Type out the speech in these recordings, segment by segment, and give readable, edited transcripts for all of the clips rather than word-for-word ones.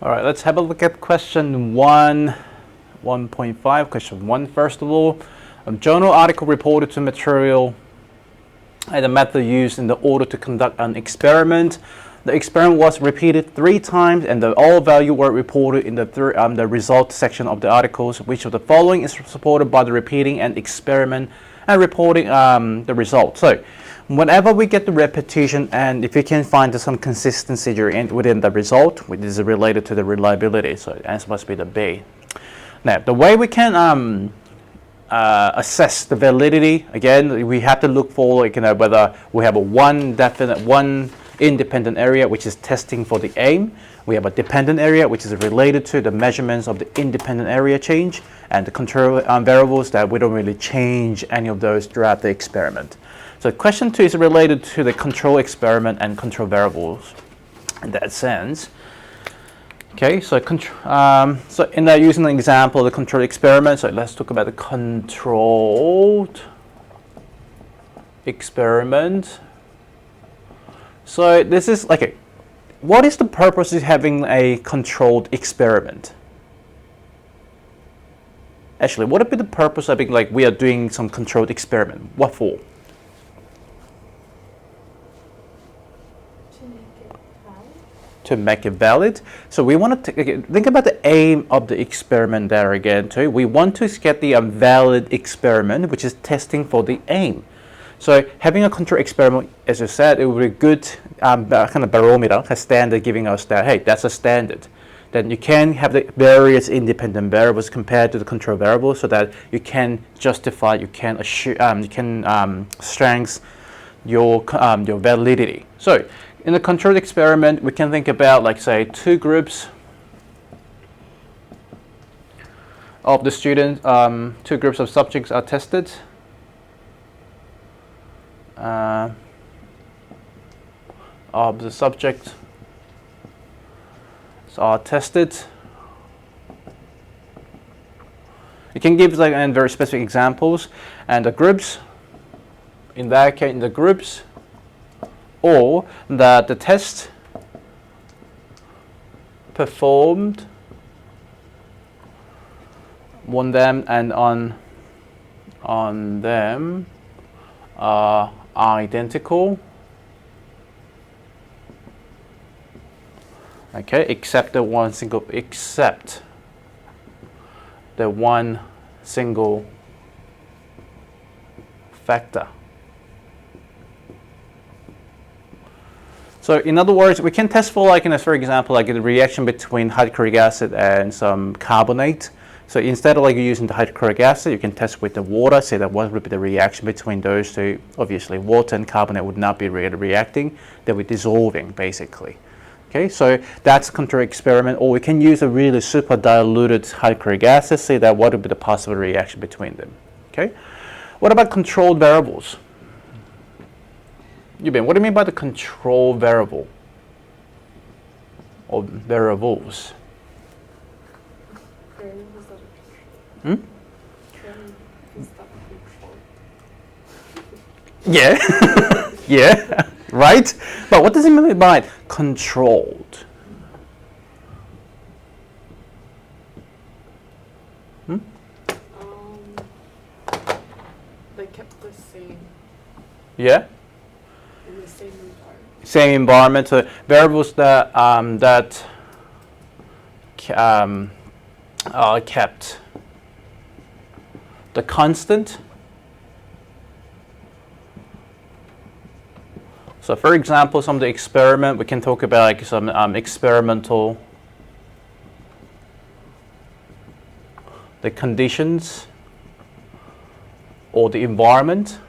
All right, let's have a look at question 1.5. Question 1, first of all. A journal article reported to material and the method used in the order to conduct an experiment. The experiment was repeated 3 times and the all value were reported in the result section of the articles. Which of the following is supported by the repeating and experiment and reporting the result? So whenever we get the repetition and if you can find some consistency within the result, which is related to the reliability, so the answer must be the B. Now, the way we can assess the validity, again, we have to look for whether we have one independent area which is testing for the aim. We have a dependent area which is related to the measurements of the independent area change, and the control variables that we don't really change any of those throughout the experiment. So question 2 is related to the control experiment and control variables in that sense. Okay, so in that, using an example of the control experiment, so let's talk about the controlled experiment. So this is like what is the purpose of having a controlled experiment? Actually, what would be the purpose of being we are doing some controlled experiment? What for? To make it valid. So we want to think about the aim of the experiment there again too. We want to get the valid experiment, which is testing for the aim. So having a control experiment, as I said, it would be a good kind of barometer, a standard giving us that, hey, that's a standard. Then you can have the various independent variables compared to the control variables so that you can justify, you can strengthen your validity. So in a controlled experiment, we can think about, say, 2 groups of the students, 2 groups of subjects are tested. Of the subjects are tested. You can give very specific examples, and the groups, in that case, the groups, or that the test performed on them and on them are identical. Okay, except the one single factor. So in other words, we can test for for example, the reaction between hydrochloric acid and some carbonate. So instead of using the hydrochloric acid, you can test with the water, say that what would be the reaction between those two. Obviously, water and carbonate would not be really reacting, they would be dissolving basically. Okay, so that's a control experiment, or we can use a really super diluted hydrochloric acid, say that what would be the possible reaction between them. Okay, what about controlled variables? Yubin, what do you mean by the control variable or variables? Yeah, yeah, right. But what does it mean by controlled? They kept the same. Yeah. In the same environment. Same environment. So variables that are kept the constant. So for example, some of the experiment, we can talk about some experimental, the conditions or the environment.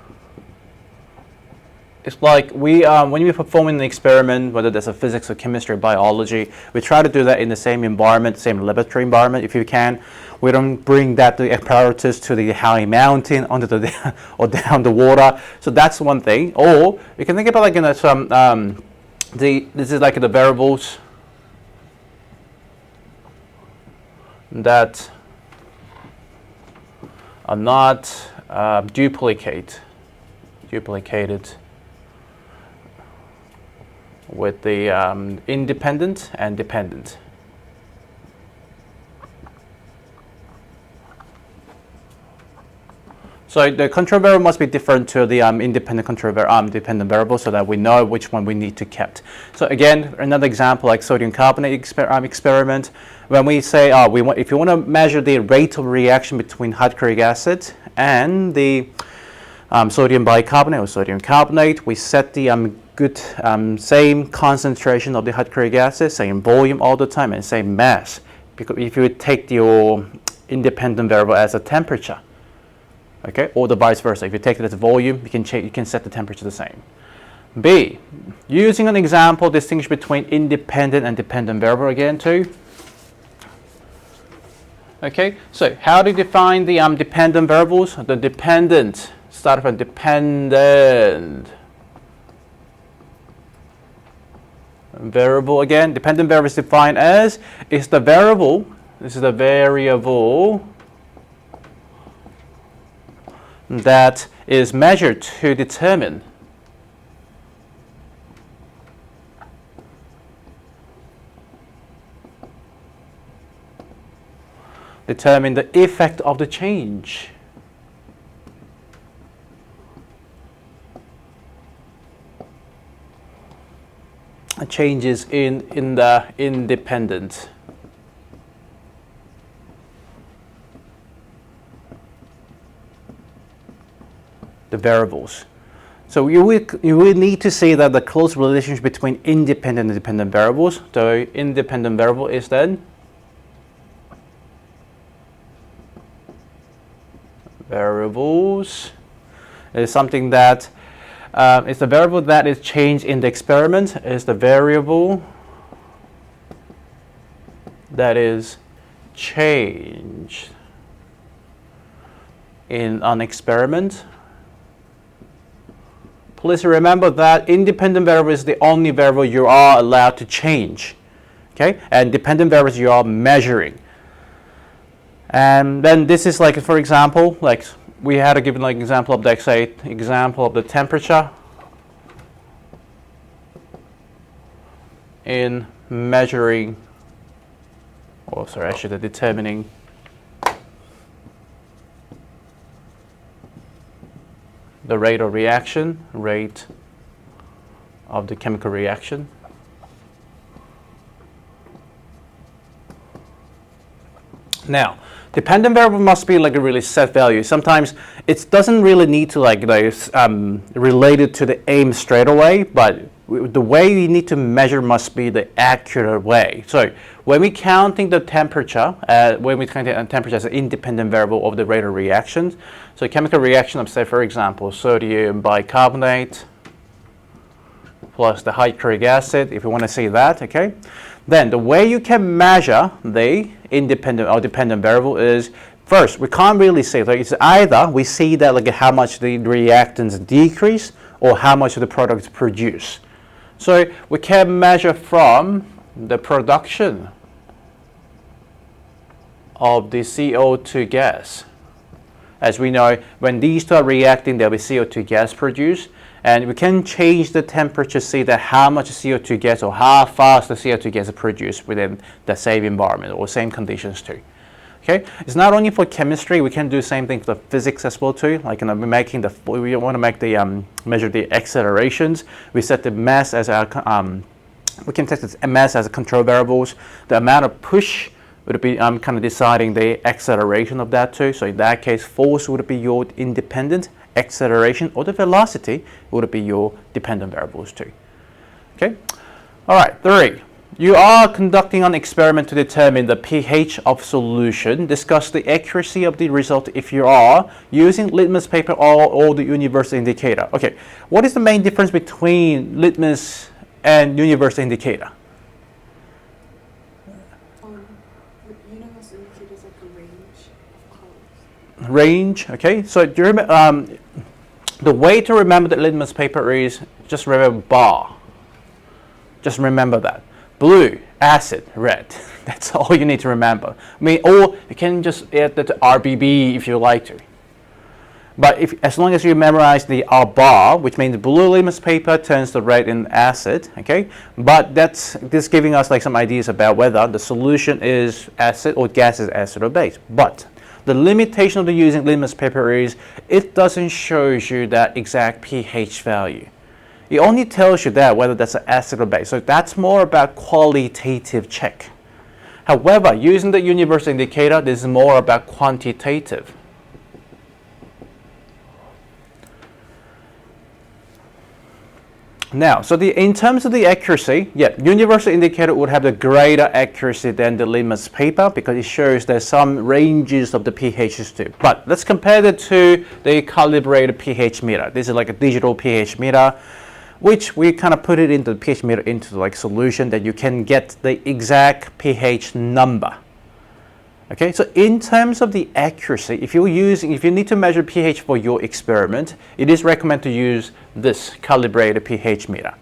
It's like when we perform an experiment, whether that's a physics or chemistry or biology, we try to do that in the same environment, same laboratory environment if you can. We don't bring that the apparatus to the high mountain onto the or down the water. So that's one thing. Or you can think about some this is the variables that are not duplicated with the independent and dependent. So the control variable must be different to the independent control dependent variable, so that we know which one we need to keep. So again, another example like sodium carbonate experiment. When we say if you want to measure the rate of reaction between hydrochloric acid and the sodium bicarbonate or sodium carbonate, we set the same concentration of the hydrochloric acid, same volume all the time, and same mass. Because if you take your independent variable as a temperature, okay, or the vice versa. If you take it as a volume, you can set the temperature the same. B, using an example, distinguish between independent and dependent variable again too. Okay, so how do you define the dependent variables? The dependent, start from dependent variable again. Dependent variable is defined as is the variable. This is the variable that is measured to determine the effect of the change. Changes in the independent. The variables. So you will need to see that the close relationship between independent and dependent variables. The independent variable is then variables is something that is the variable that is changed in the experiment, is the variable that is changed in an experiment. Please remember that independent variable is the only variable you are allowed to change, okay? And dependent variables you are measuring. And then this is like, for example, like we had to give like example of the example of the temperature in measuring, or sorry, actually determining the rate of reaction, rate of the chemical reaction. Now, dependent variable must be like a really set value. Sometimes it doesn't really need to like related to the aim straight away, but the way you need to measure must be the accurate way. So when we counting the temperature, as an independent variable of the rate of reactions, so chemical reaction of, say, for example, sodium bicarbonate plus the hydrochloric acid, if you want to see that, okay? Then the way you can measure the independent or dependent variable is, first, we can't really say, like it's either we see that like how much the reactants decrease or how much of the products produce. So we can measure from the production of the CO2 gas. As we know, when these two are reacting, there will be CO2 gas produced, and we can change the temperature, see that how much CO2 gas or how fast the CO2 gas is produced within the same environment or same conditions too. Okay, it's not only for chemistry. We can do the same thing for physics as well too. Like we want to make the measure the accelerations. We set the mass as our we can set the mass as a control variables. The amount of push would be kind of deciding the acceleration of that too. So in that case, force would be your independent, acceleration or the velocity would be your dependent variables too. Okay, all right. 3. You are conducting an experiment to determine the pH of solution. Discuss the accuracy of the result if you are using litmus paper or the universal indicator. Okay, what is the main difference between litmus and universal indicator? Universal indicator is like a range of colors. Range, okay. So do you remember, the way to remember the litmus paper is just remember bar. Just remember that. Blue, acid, red. That's all you need to remember. I mean, or you can just add the RBB if you like to. But as long as you memorize the R bar, which means blue litmus paper turns to red in acid, okay? But that's giving us like some ideas about whether the solution is acid or gas is acid or base. But The limitation of the using litmus paper is it doesn't show you that exact pH value. It only tells you that whether that's an acid or base. So that's more about qualitative check. However, using the universal indicator, this is more about quantitative. Now, so in terms of the accuracy, yeah, universal indicator would have the greater accuracy than the litmus paper because it shows there's some ranges of the pHs too. But let's compare it to the calibrated pH meter. This is like a digital pH meter, which we kind of put it into the pH meter into like solution that you can get the exact pH number. Okay, so in terms of the accuracy, if you need to measure pH for your experiment, it is recommended to use this calibrated pH meter.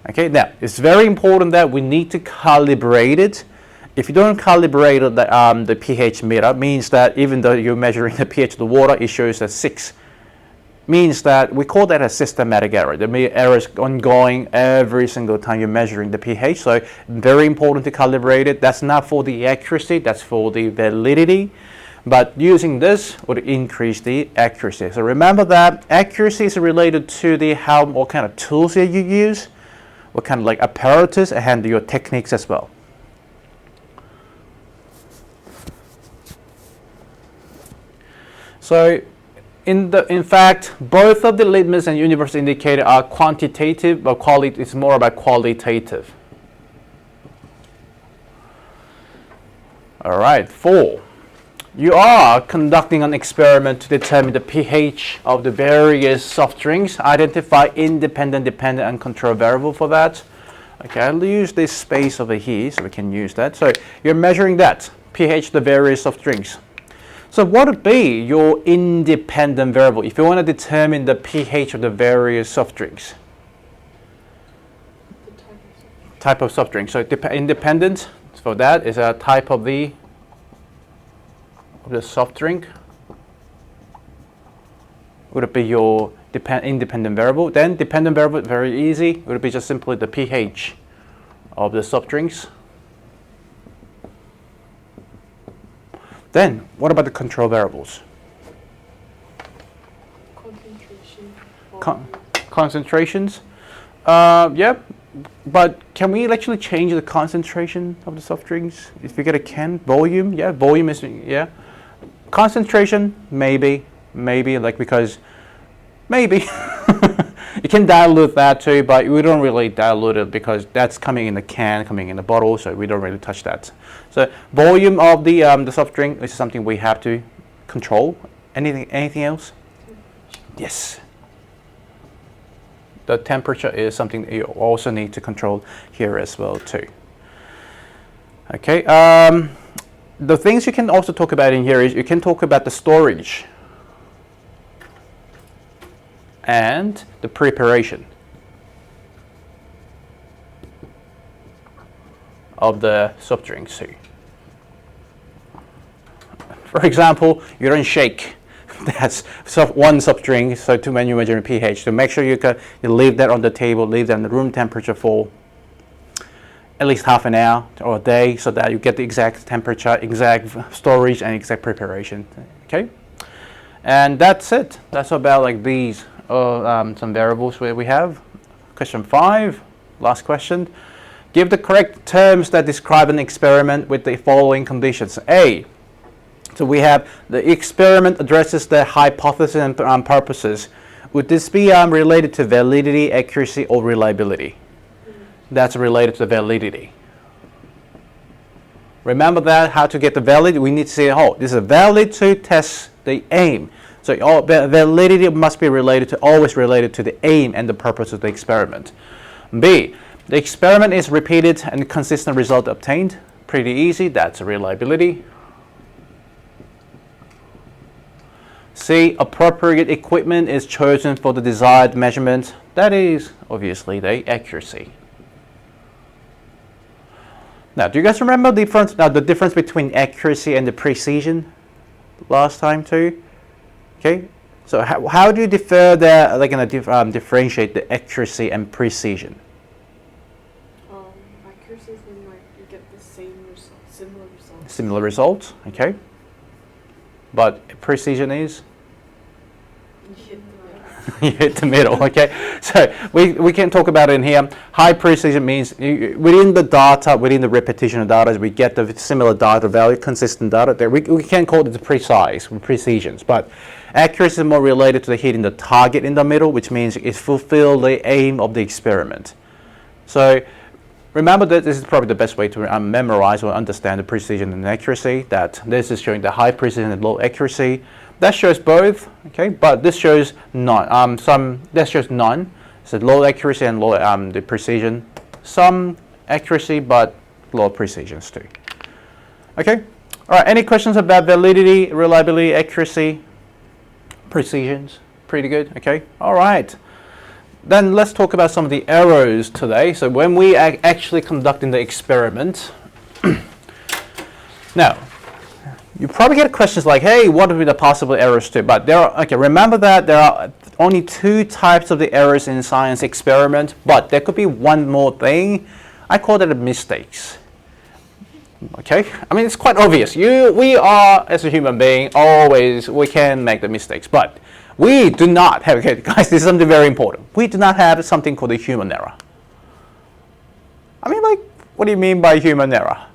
Okay, now it's very important that we need to calibrate it. If you don't calibrate the pH meter, means that even though you're measuring the pH of the water, it shows a 6. Means that we call that a systematic error. The error is ongoing every single time you're measuring the pH. So very important to calibrate it. That's not for the accuracy, that's for the validity. But using this would increase the accuracy. So remember that accuracy is related to what kind of tools that you use, what kind of like apparatus, and your techniques as well. So in fact, both of the litmus and universal indicator are quantitative, but it's more about qualitative. All right, 4. You are conducting an experiment to determine the pH of the various soft drinks. Identify independent, dependent, and control variable for that. Okay, I'll use this space over here so we can use that. So you're measuring that pH of the various soft drinks. So what would be your independent variable if you want to determine the pH of the various soft drinks? The type of soft drink. So independent for that is a type of the soft drink. Would it be your independent variable? Then dependent variable, very easy. Would it be just simply the pH of the soft drinks? Then, what about the control variables? concentration. Concentrations? Yeah, but can we actually change the concentration of the soft drinks? If we get a can, volume, yeah, volume is, yeah. Concentration, maybe, like because, maybe. You can dilute that too, but we don't really dilute it because that's coming in the can, coming in the bottle, so we don't really touch that. So volume of the soft drink is something we have to control. Anything else? Yes. The temperature is something that you also need to control here as well too. Okay. The things you can also talk about in here is you can talk about the storage and the preparation of the soft drinks too. For example, you don't shake. That's one soft drink, so when you measure pH, to make sure you leave that on the table, leave that in the room temperature for at least half an hour or a day, so that you get the exact temperature, exact storage, and exact preparation. Okay, and that's it. That's about like these some variables where we have. Question 5, last question. Give the correct terms that describe an experiment with the following conditions. A. So we have the experiment addresses the hypothesis and purposes. Would this be related to validity, accuracy, or reliability? That's related to validity. Remember that, how to get the valid, we need to say, oh, this is valid to test the aim. So validity must be always related to the aim and the purpose of the experiment. B, the experiment is repeated and consistent result obtained. Pretty easy, that's reliability. C, appropriate equipment is chosen for the desired measurement. That is obviously the accuracy. Now, do you guys remember the difference between accuracy and the precision last time too? Okay, so how do you differentiate the accuracy and precision? Accuracy is when you get the same result, similar results. Similar results, okay. but precision is? You hit the You hit the middle, okay? So we can talk about it in here. High precision means within the data, within the repetition of data, we get the similar data value, consistent data. There we can call it the precise, precisions, but accuracy is more related to the hitting the target in the middle, which means it fulfills the aim of the experiment. So remember that this is probably the best way to memorize or understand the precision and accuracy, that this is showing the high precision and low accuracy. That shows both, okay, but this shows none. That shows none. So low accuracy and low the precision. Some accuracy, but low precisions too. Okay. All right. Any questions about validity, reliability, accuracy, precisions? Pretty good. Okay. All right. Then let's talk about some of the errors today. So when we are actually conducting the experiment, now. You probably get questions like, hey, what would be the possible errors too? But there are, okay, remember that there are only two types of the errors in science experiment, but there could be one more thing. I call it mistakes. Okay? I mean, it's quite obvious. We are, as a human being, we can make the mistakes, but we do not have, okay, guys, this is something very important. We do not have something called a human error. I mean, like, what do you mean by human error?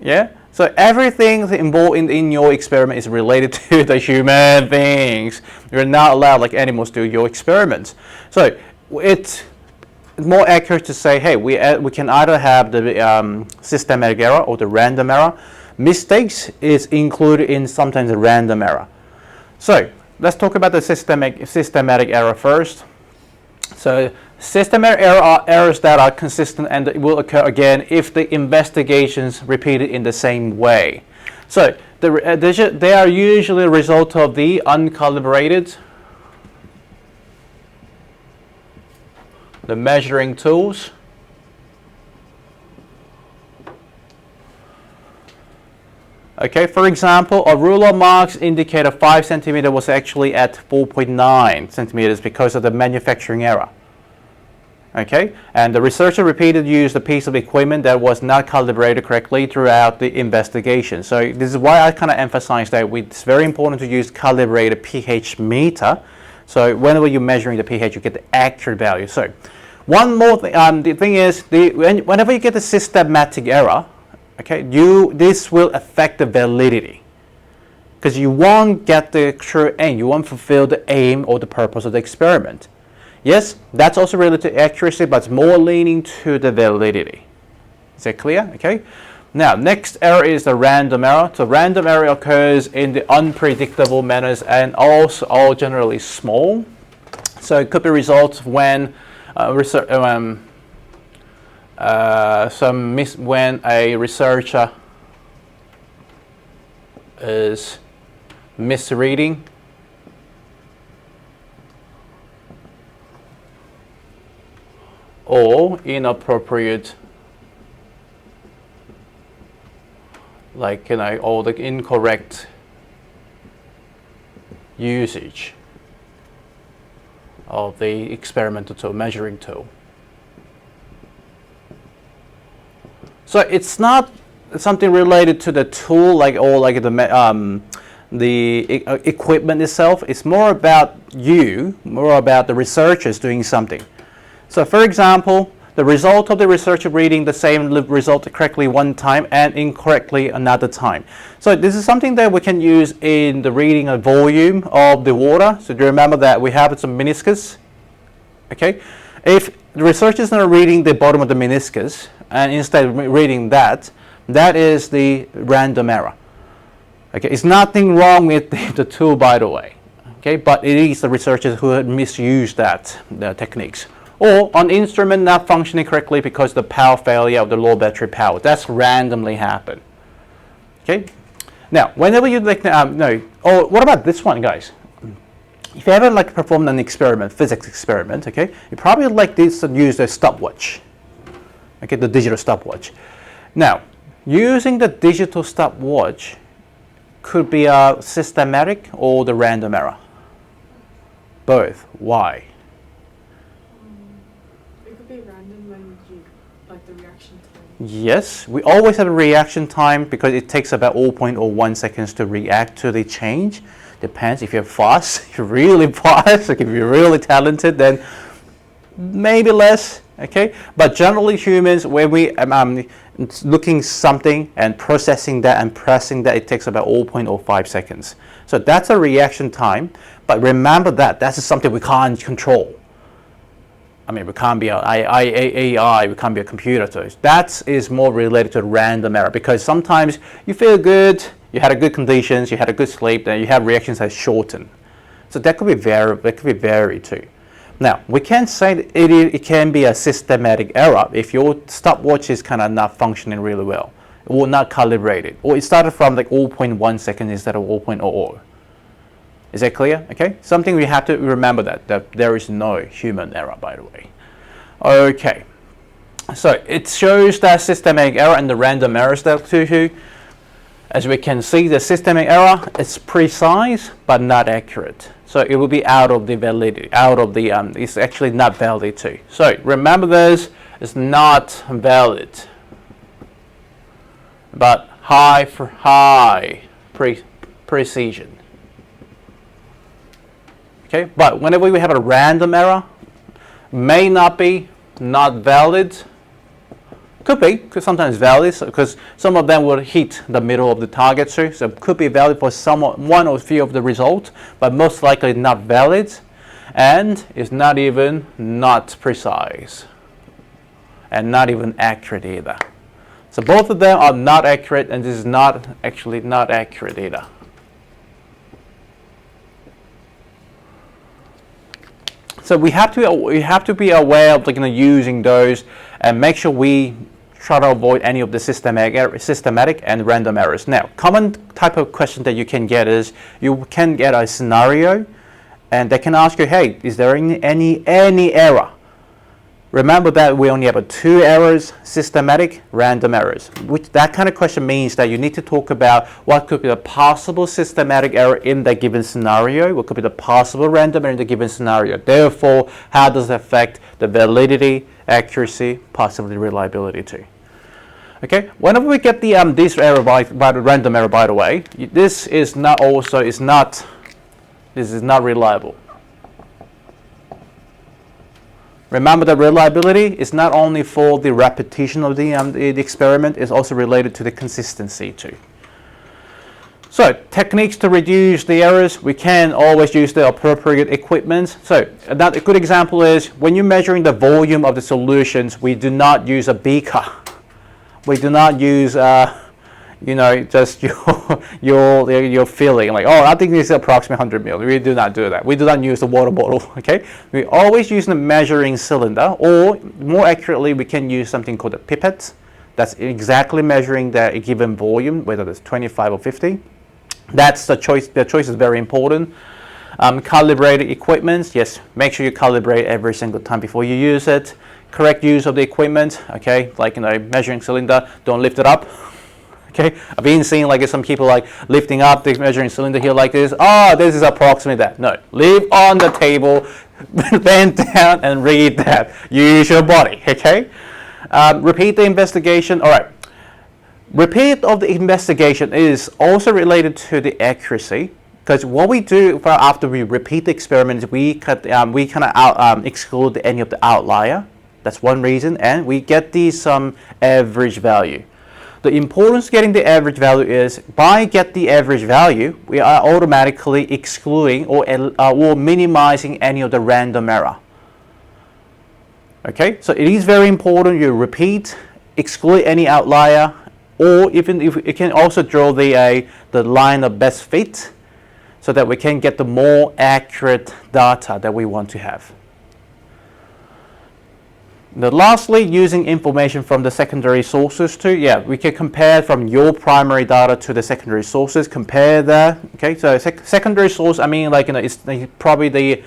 Yeah? So everything involved in your experiment is related to the human beings. You're not allowed, like animals, do your experiments. So it's more accurate to say, hey, we can either have the systematic error or the random error. Mistakes is included in sometimes the random error. So let's talk about the systematic error first. So systematic error are errors that are consistent and will occur again if the investigations repeated in the same way. So they are usually a result of the uncalibrated, the measuring tools, okay, for example, a ruler marks indicate a 5 centimeter was actually at 4.9 centimeters because of the manufacturing error. Okay, and the researcher repeatedly used a piece of equipment that was not calibrated correctly throughout the investigation. So this is why I kind of emphasize that it's very important to use calibrated pH meter. So whenever you're measuring the pH, you get the accurate value. So one more thing, the thing is, whenever you get the systematic error, okay, this will affect the validity, because you won't get the true aim. You won't fulfill the aim or the purpose of the experiment. Yes, that's also related to accuracy, but it's more leaning to the validity. Is that clear? Okay. Now, next error is the random error. So random error occurs in the unpredictable manners and also all generally small. So it could be results when when a researcher is misreading or inappropriate, like, or the incorrect usage of the experimental tool, measuring tool. So it's not something related to the tool, the equipment itself. It's more about the researchers doing something. So for example, the result of the researcher reading the same result correctly one time and incorrectly another time. So this is something that we can use in the reading of volume of the water. So do you remember that we have some meniscus? Okay, if the researcher is not reading the bottom of the meniscus and instead of reading that is the random error. Okay, it's nothing wrong with the tool, by the way. Okay, but it is the researchers who had misused the techniques. Or an instrument not functioning correctly because the power failure of the low battery power. That's randomly happen. Okay. Now, whenever you or what about this one, guys? If you ever performed an experiment, physics experiment, okay, you probably use a stopwatch. Okay, the digital stopwatch. Now, using the digital stopwatch could be a systematic or the random error. Both. Why? like the reaction time? Yes, we always have a reaction time because it takes about 0.01 seconds to react to the change. Depends if you're fast, if you're really fast, like if you're really talented, then maybe less, okay? But generally humans, when we looking something and processing that and pressing that, it takes about 0.05 seconds. So that's a reaction time, but remember that that's something we can't control. I mean, we can't be an AI, we can't be a computer. So that is more related to random error because sometimes you feel good, you had a good conditions, you had a good sleep, then you have reactions that shorten. So that could be varied too. Now, we can say that it can be a systematic error if your stopwatch is kind of not functioning really well, or not calibrated, or it started from like 0.1 seconds instead of 0.00. Is that clear? Okay, something we have to remember that there is no human error, by the way. Okay, so it shows that systematic error and the random errors that too. As we can see, the systematic error is precise but not accurate. So it will be out of the validity, it's actually not valid too. So remember this, it's not valid, but high precision. Okay, but whenever we have a random error, may not be not valid. Could be, because sometimes valid, because some of them will hit the middle of the target too. So it could be valid for one or few of the results, but most likely not valid, and it's not even not precise, and not even accurate either. So both of them are not accurate, and this is not actually not accurate either. So we have to be aware of using those and make sure we try to avoid any of the systematic and random errors. Now, common type of question that you can get is you can get a scenario, and they can ask you, hey, is there any error? Remember that we only have two errors, systematic, random errors. That kind of question means that you need to talk about what could be the possible systematic error in that given scenario, what could be the possible random error in the given scenario. Therefore, how does it affect the validity, accuracy, possibly reliability too. Okay, whenever we get the this error by the random error, by the way, this is not reliable. Remember that reliability is not only for the repetition of the experiment, it's also related to the consistency too. So techniques to reduce the errors, we can always use the appropriate equipment. So another good example is when you're measuring the volume of the solutions, we do not use a beaker. We do not use just your feeling like, oh, I think this is approximately 100 ml. We do not do that. We do not use the water bottle. Okay, we always use the measuring cylinder, or more accurately, we can use something called a pipette. That's exactly measuring the given volume, whether it's 25 or 50. That's the choice. The choice is very important. Calibrated equipment. Yes, make sure you calibrate every single time before you use it. Correct use of the equipment. Okay, like measuring cylinder. Don't lift it up. Okay, I've been seeing some people lifting up the measuring cylinder here like this. Oh, this is approximately that. No, leave on the table, bend down and read that. Use your body, okay? Repeat the investigation. All right. Repeat of the investigation is also related to the accuracy, because what we do after we repeat the experiment, we kind of exclude any of the outlier. That's one reason, and we get some average value. The importance of getting the average value is by get the average value, we are automatically excluding or minimizing any of the random error. Okay, so it is very important you repeat, exclude any outlier, or even if you can also draw the line of best fit, so that we can get the more accurate data that we want to have. Now, lastly, using information from the secondary sources too. Yeah, we can compare from your primary data to the secondary sources. Compare that. Okay, so secondary source. I mean, it's probably the,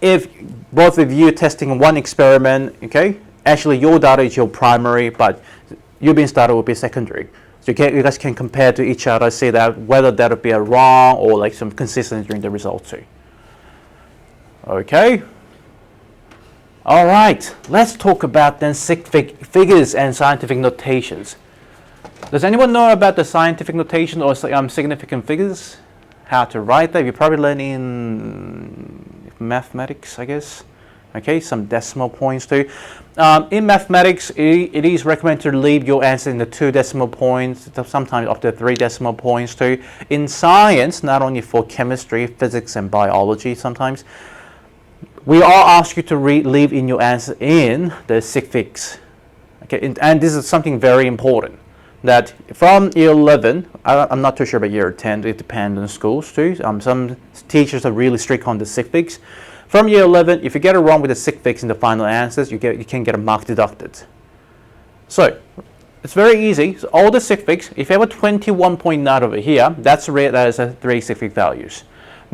if both of you are testing one experiment. Okay, actually your data is your primary, but Ubin's data will be secondary. So you guys can compare to each other, see that whether that would be a wrong or some consistency during the results too. Okay. All right, let's talk about then sig figures and scientific notations. Does anyone know about the scientific notation or significant figures? How to write that? You probably learned in mathematics, I guess. Okay, some decimal points too. In mathematics, it is recommended to leave your answer in the 2 decimal points, sometimes up to 3 decimal points too. In science, not only for chemistry, physics, and biology, sometimes we all ask you to leave in your answer in the sig figs. Okay, and this is something very important. That from year 11, I'm not too sure about year 10, it depends on schools too. Some teachers are really strict on the sig figs. From year 11, if you get it wrong with the sig figs in the final answers, you can get a mark deducted. So it's very easy. So all the sig figs, if you have a 21.9 over here, that's rare. That is a 3 sig fig values.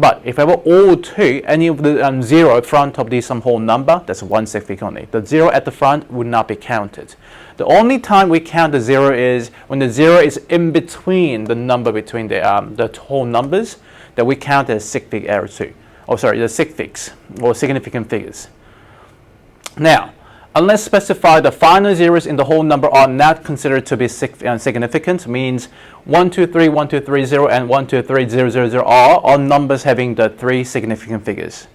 But if I have all 2, any of the 0 in front of some whole number, that's 1 sig fig only. The 0 at the front would not be counted. The only time we count the 0 is when the 0 is in between the number between the whole numbers, that we count as sig fig error too. Oh, sorry, the sig figs or significant figures. Now, unless specified, the final zeros in the whole number are not considered to be significant. Means 1, 2, 3, 1, 2, 3, 0, and 1, 2, 3, 0, 0, 0 are all numbers having the 3 significant figures.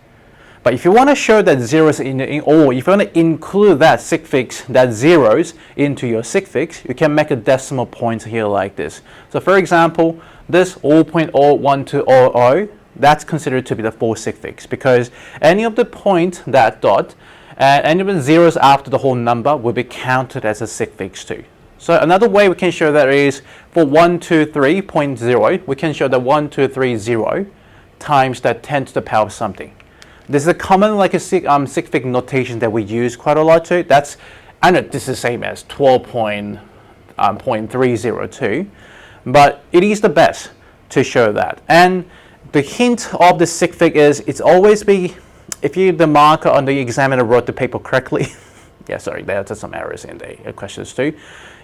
But if you want to show that zeros or if you want to include that sig figs, that zeros into your sig figs, you can make a decimal point here like this. So for example, this 0.01200, that's considered to be the 4 sig figs because any of the point that dot and any of the zeros after the whole number will be counted as a sig figs too. So another way we can show that is for 123.0, we can show that 1230 times that 10 to the power of something. This is a common like a sig fig notation that we use quite a lot too. I know this is the same as 12.302, but it is the best to show that. And the hint of the sig fig is it's always be, if the marker on the examiner wrote the paper correctly, yeah, sorry, there's some errors in the questions too.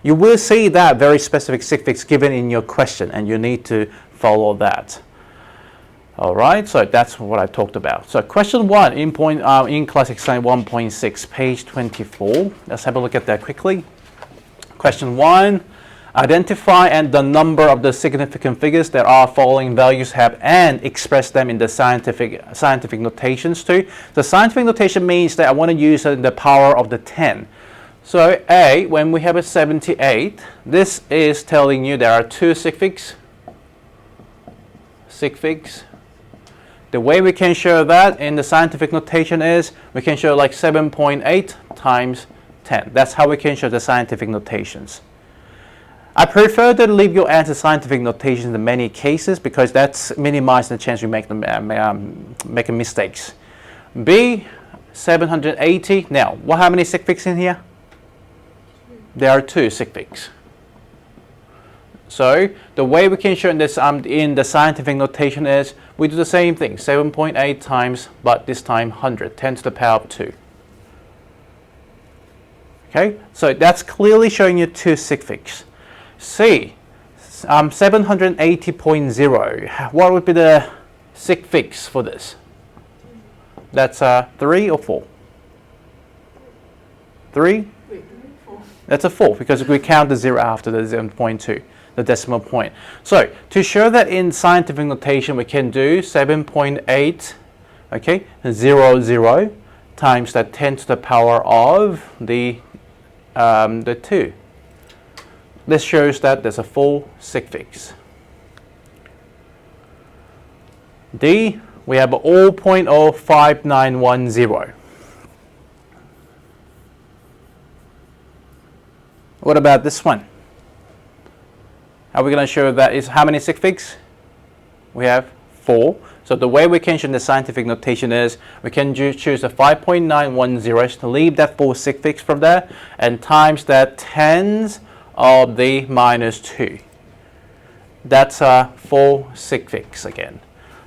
You will see that very specific sig figs given in your question, and you need to follow that. All right, so that's what I talked about. So question 1 in class exam 1.6, page 24. Let's have a look at that quickly. Question 1. Identify and the number of the significant figures that our following values have and express them in the scientific notations too. The scientific notation means that I want to use the power of the 10. So A, when we have a 78, this is telling you there are 2 sig figs. The way we can show that in the scientific notation is we can show like 7.8 times 10. That's how we can show the scientific notations. I prefer to leave your answer scientific notation in many cases because that's minimizing the chance you make mistakes. B, 780. Now, how many sig figs in here? There are 2 sig figs. So the way we can show this in the scientific notation is we do the same thing, 7.8 times, but this time 100, 10 to the power of 2. Okay, so that's clearly showing you 2 sig figs. C, 780.0. What would be the sig figs for this? That's 3 or 4? 3? Wait, 4. That's a 4 because we count the 0 after the 0.2, the decimal point. So to show that in scientific notation, we can do 7.8, okay, 00 times that 10 to the power of the 2. This shows that there's a 4 sig figs. D, we have 0.05910. What about this one? Are we going to show that is how many sig figs? We have 4. So the way we can show the scientific notation is we can choose a 5.910 to leave that 4 sig figs from there and times that 10s of the minus 2. That's 4 sig figs again.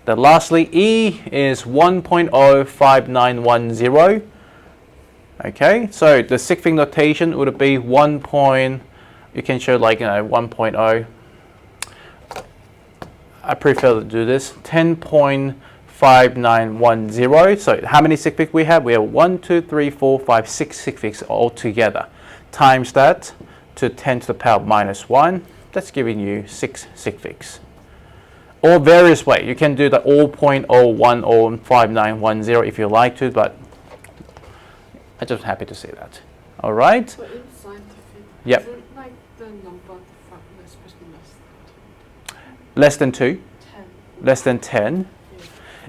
Then lastly, E is 1.05910. Okay, so the sig fig notation would be 1. You can show like 1.0. I prefer to do this 10.5 5910. So how many sig figs we have? We have 1, 2, 3, 4, 5, 6 sig figs all together. Times that to 10 to the power minus 1. That's giving you 6 sig figs. Or various way. You can do the 0.010 or 5910 if you like to, but I'm just happy to see that. All right. But in scientific, Yep. isn't like the number especially Less than 2. 10? Less than 10. Yeah.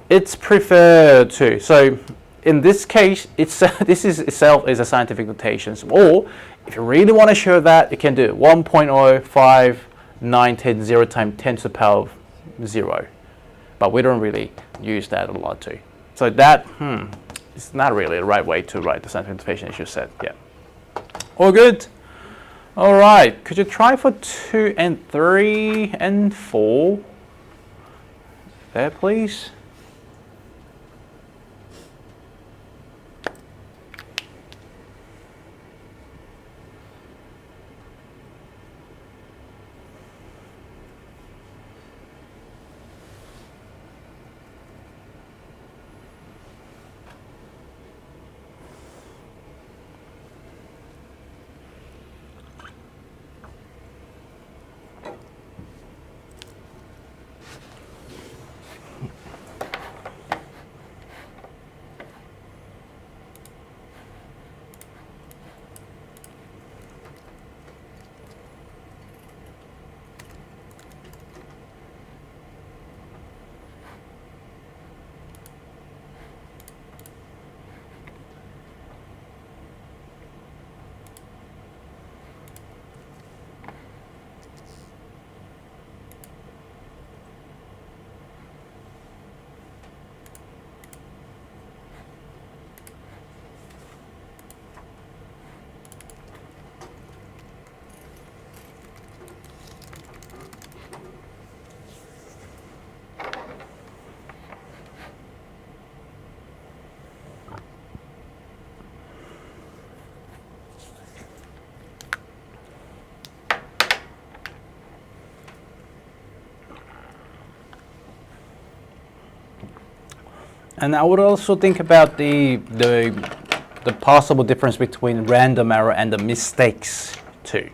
It's preferred to. So in this case, this is itself is a scientific notation. Or if you really want to show that, you can do 1.0, 5, 9, 10, 0 times 10 to the power of 0. But we don't really use that a lot too. So that, it's not really the right way to write the scientific notation, as you said. Yeah. All good? All right. Could you try for 2 and 3 and 4? There, please. And I would also think about the possible difference between random error and the mistakes too.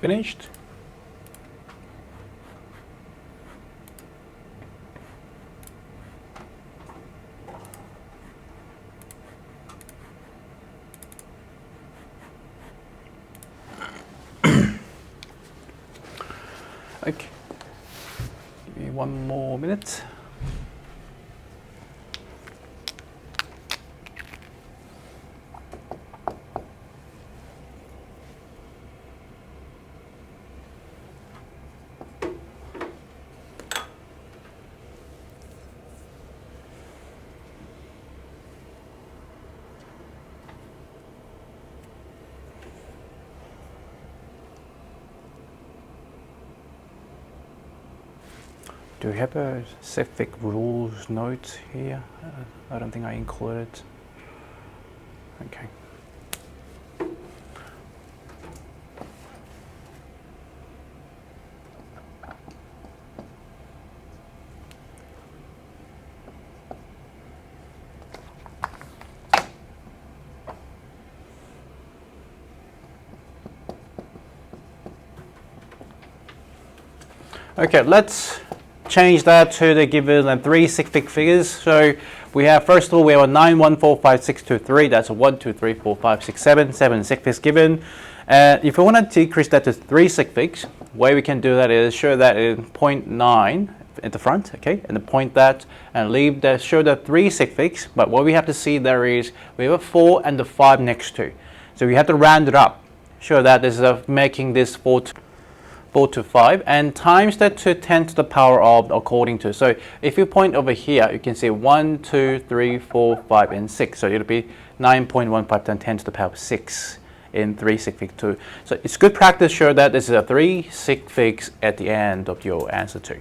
Finished. Okay, give me 1 more minute. Do we have a specific rules note here? I don't think I included. Okay. Okay, let's change that to the given 3 sig figures. So we have, first of all, we have a 9, 1, 4, 5, 6, 2, 3. That's a 1, 2, 3, 4, 5, 6, 7. 7 sig figs given. And if we want to decrease that to 3 sig figs, way we can do that is show that in 0.9 at the front, okay, and point that and leave that, show the 3 sig figs. But what we have to see there is we have a 4 and the 5 next to. So we have to round it up. Show that this is making this 4 to 5 and times that to 10 to the power of according to. So if you point over here, you can see 1, 2, 3, 4, 5, and 6. So it'll be 9.15 times 10 to the power of 6 in 3 sig fig 2. So it's good practice to show that this is a 3 sig figs at the end of your answer 2.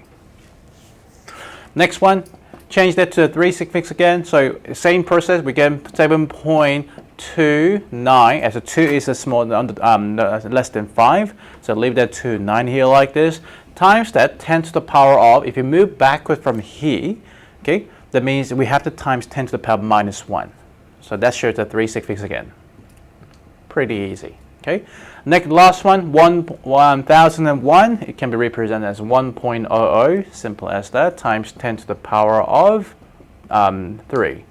Next one, change that to 3 sig figs again. So same process, we get 7.29 as a 2 is a small less than 5, so leave that to 9 here like this, times that 10 to the power of, if you move backward from here, okay, that means we have to times 10 to the power of minus 1. So that shows the 3 sig figs again. Pretty easy. Okay. Next, last one, 1001, it can be represented as 1.00, simple as that, times 10 to the power of 3.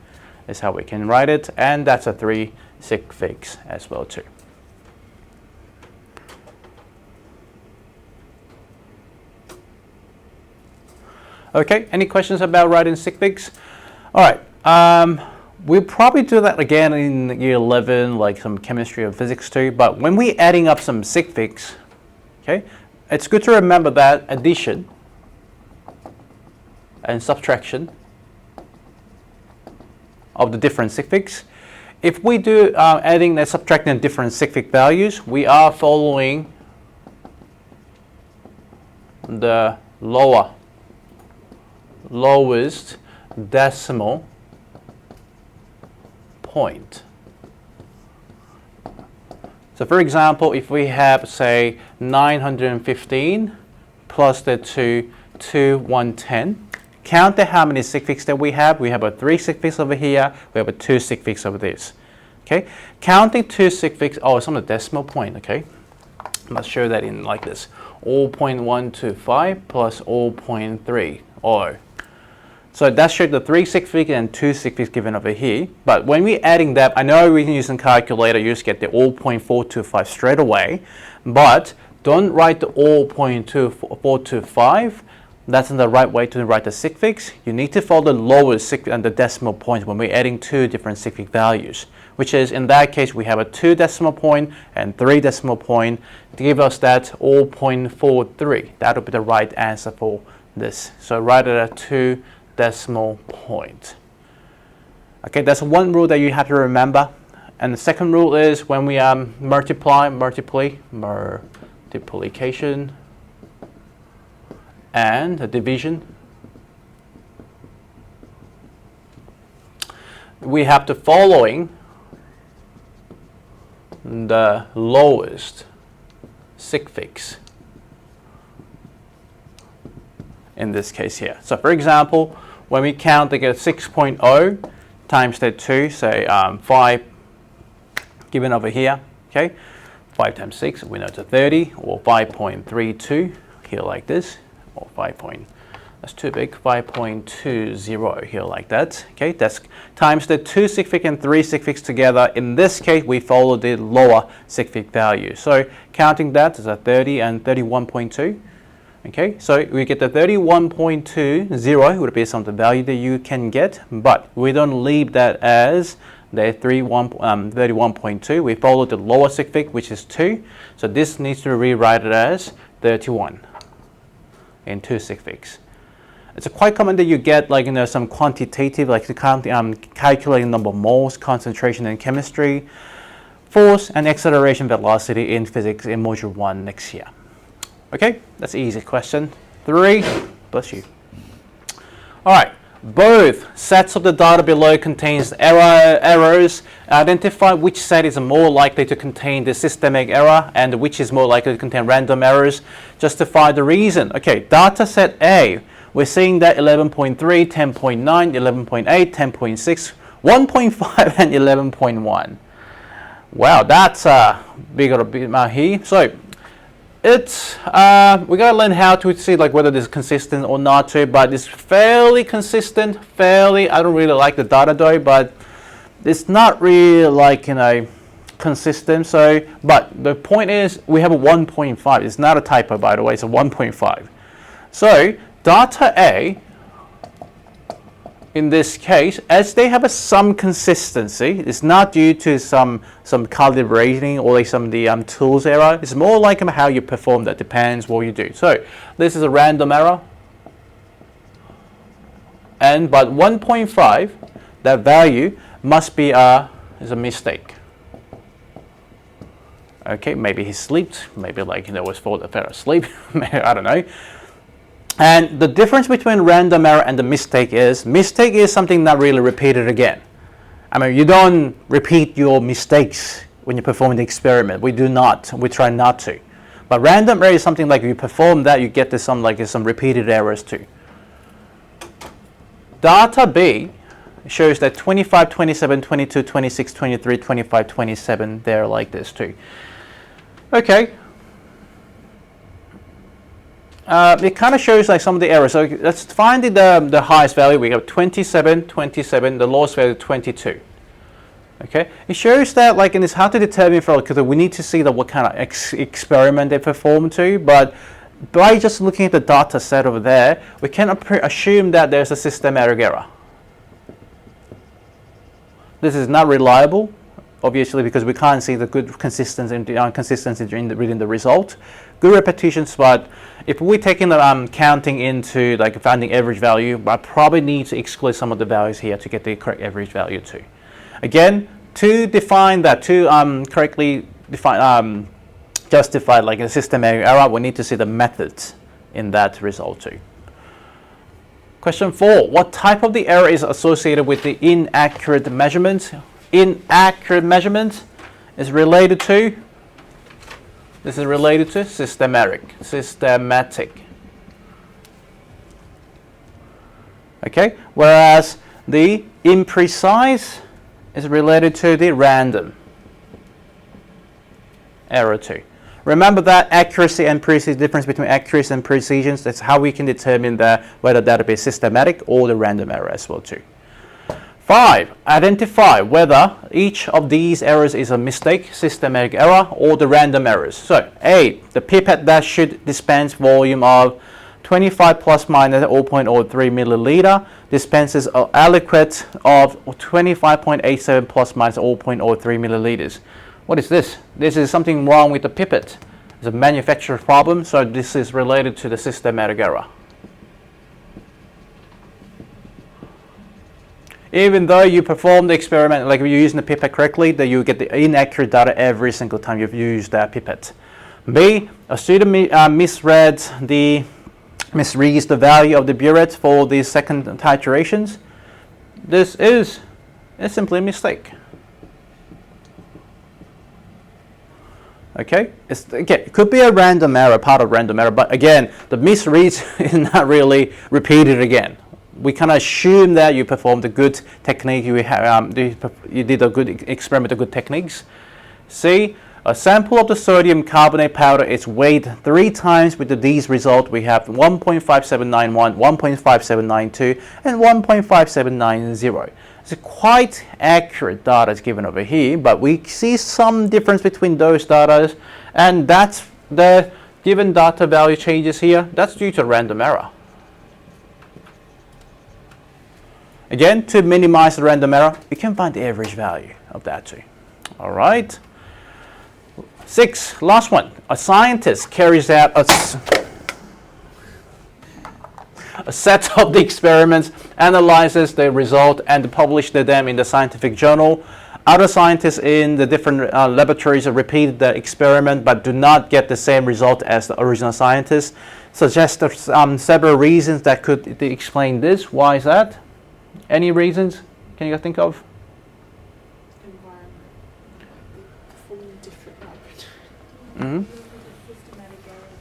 Is how we can write it, and that's a 3 sig figs as well too. Okay, any questions about writing sig figs? All right, we'll probably do that again in year 11, like some chemistry or physics too, but when we're adding up some sig figs, okay, it's good to remember that addition and subtraction of the different sig figs. If we do adding and subtracting different sig fig values, we are following the lowest decimal point. So for example, if we have, say, 915 plus the 110, count how many sig figs that we have. We have a 3 sig figs over here. We have a 2 sig figs over this. Okay, counting 2 sig figs. Oh, it's on the decimal point. Okay, let's show that in like this: 0.125 plus 0.3. Oh, so that shows the 3 sig figs and 2 sig figs given over here. But when we're adding that, I know we can use a calculator. You just get the 0.425 straight away, but don't write the 0.425. That's not the right way to write the sig figs. You need to follow the lowest sig and the decimal points when we're adding 2 different sig fig values, which is, in that case, we have a 2 decimal point and 3 decimal point to give us that 0.43. That would be the right answer for this. So write it at 2 decimal point. Okay, that's one rule that you have to remember. And the second rule is when we multiplication and the division, we have to following the lowest sig figs in this case here. So for example, when we count, they get 6.0 times the 2, say 5 given over here. Okay, 5 times 6, we know it's a 30, or 5.32 here like this, or 5 point, that's too big, 5.20 here like that. Okay, that's times the 2 sig fig and 3 sig figs together. In this case, we follow the lower sig fig value. So counting that is a 30 and 31.2. Okay, so we get the 31.20 would be some of the value that you can get, but we don't leave that as the 31.2. We follow the lower sig fig, which is 2. So this needs to rewrite it as 31 in 2 sig figs. It's quite common that you get like some quantitative, like calculating number of moles, concentration in chemistry, force and acceleration velocity in physics in module 1 next year. Okay, that's an easy question. 3, bless you. All right, both sets of the data below contains errors. Identify which set is more likely to contain the systemic error and which is more likely to contain random errors. Justify the reason. Okay, data set A, we're seeing that 11.3, 10.9, 11.8, 10.6, 1.5 and 11.1. Wow, that's bigger a bit here. So it's we gotta learn how to see like whether this is consistent or not too, but it's fairly consistent. I don't really like the data though, but it's not really like consistent. So, but the point is we have a 1.5. It's not a typo, by the way. It's a 1.5. So data A, in this case, as they have some consistency, it's not due to some calibrating or like some of the tools error. It's more like how you perform that depends what you do. So this is a random error, but 1.5, that value must be is a mistake. Okay, maybe he slept, maybe like was fell asleep, I don't know. And the difference between random error and the mistake is something not really repeated again. I mean, you don't repeat your mistakes when you perform the experiment. We do not. We try not to. But random error is something like you perform that, you get to some repeated errors too. Data B shows that 25, 27, 22, 26, 23, 25, 27, they're like this too. Okay. It kind of shows like some of the errors. So let's find the highest value. We have 27, 27, the lowest value 22. Okay, it shows that and it's hard to determine because we need to see what kind of experiment they perform to. But by just looking at the data set over there, we can assume that there's a systematic error. This is not reliable, obviously, because we can't see the good consistency within the result. Good repetitions, but if we're taking the counting into finding average value, I probably need to exclude some of the values here to get the correct average value too. Again, to define that, to correctly define, justify a systematic error, we need to see the methods in that result too. Question 4, what type of the error is associated with the inaccurate measurement? Inaccurate measurement is related to, this is related to systematic. Okay, whereas the imprecise is related to the random error too. Remember that accuracy and precision, difference between accuracy and precision, that's how we can determine whether that be systematic or the random error as well too. 5, identify whether each of these errors is a mistake, systematic error, or the random errors. So A, the pipette that should dispense volume of 25 plus minus 0.03 milliliter dispenses an aliquot of 25.87 plus minus 0.03 milliliters. What is this? This is something wrong with the pipette. It's a manufacturer problem, so this is related to the systematic error. Even though you perform the experiment, like you're using the pipette correctly, that you get the inaccurate data every single time you've used that pipette. B, a student misreads the value of the burette for the second titurations. This is simply a mistake. Okay, it could be a random error, part of random error, but again, the misreads is not really repeated again. We can assume that you performed a good technique, you did a good experiment, with good techniques. C, A sample of the sodium carbonate powder is weighed 3 times. With these results, we have 1.5791, 1.5792, and 1.5790. It's quite accurate data is given over here, but we see some difference between those data, and that's the given data value changes here. That's due to random error. Again, to minimize the random error, we can find the average value of that too. All right. 6, last one. A scientist carries out a set of the experiments, analyzes the result, and publishes them in the scientific journal. Other scientists in the different laboratories repeat the experiment but do not get the same result as the original scientist. Suggest several reasons that could explain this. Why is that? Any reasons can you think of? Environment. Performing different laboratory. Mm-hmm.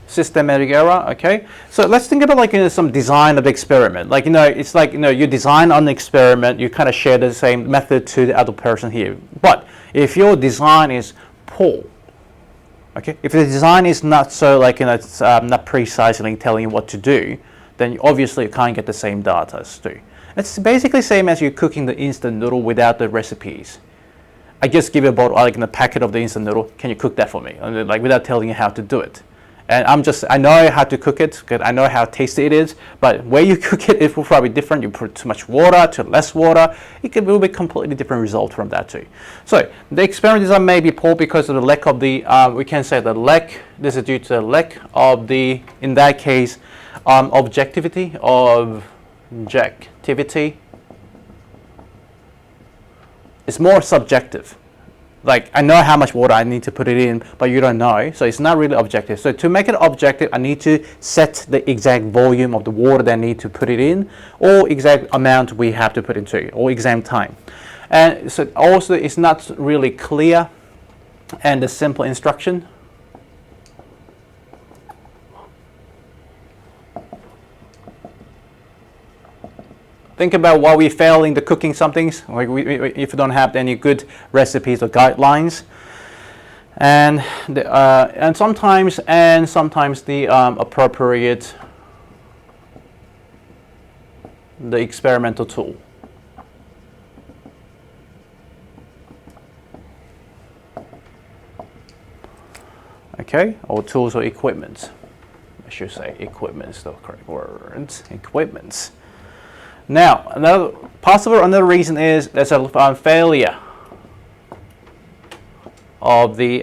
Systematic error. Okay, so let's think about like some design of the experiment. Like it's like you design on the experiment, you kind of share the same method to the other person here. But if your design is poor, okay, if the design is not so like it's not precisely telling you what to do, then obviously you can't get the same data as too. It's basically the same as you cooking the instant noodle without the recipes. I just give you about like a packet of the instant noodle. Can you cook that for me? And like without telling you how to do it. And I know how to cook it because I know how tasty it is. But where you cook it, it will probably be different. You put too much water, too less water. It will be completely different result from that too. So the experiment design may be poor because of the lack of the. We can say the lack. This is due to the lack of the. In that case, objectivity. It's more subjective. Like I know how much water I need to put it in, but you don't know, so it's not really objective. So to make it objective, I need to set the exact volume of the water that I need to put it in, or exact amount we have to put into it, or exact time. And so also it's not really clear and a simple instruction. Think about why we fail in the cooking something, like if we don't have any good recipes or guidelines, and sometimes the appropriate the experimental tool. Okay, or tools or equipment. I should say equipment is the correct word. Equipments. Now, another reason is there's a failure of the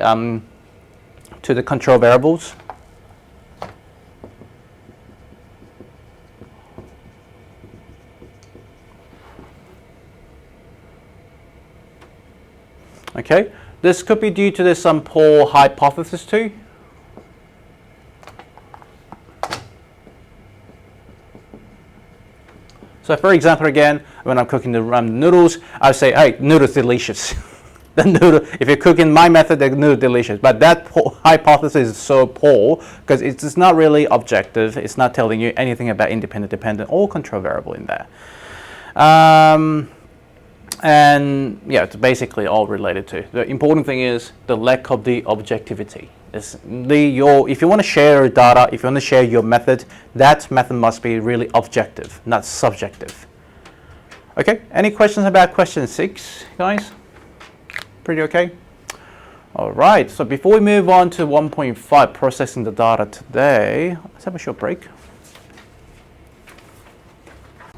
to the control variables. Okay, this could be due to some poor hypothesis too. So for example, again, when I'm cooking the noodles, I say, hey, noodles delicious. The noodle, if you're cooking my method, the noodle delicious. But that hypothesis is so poor because it's not really objective. It's not telling you anything about independent, dependent, or control variable in there. And yeah, it's basically all related to. The important thing is the lack of the objectivity. If you want to share data, if you want to share your method, that method must be really objective, not subjective. Okay, any questions about question 6, guys? Pretty okay? All right, so before we move on to 1.5, processing the data today, let's have a short break.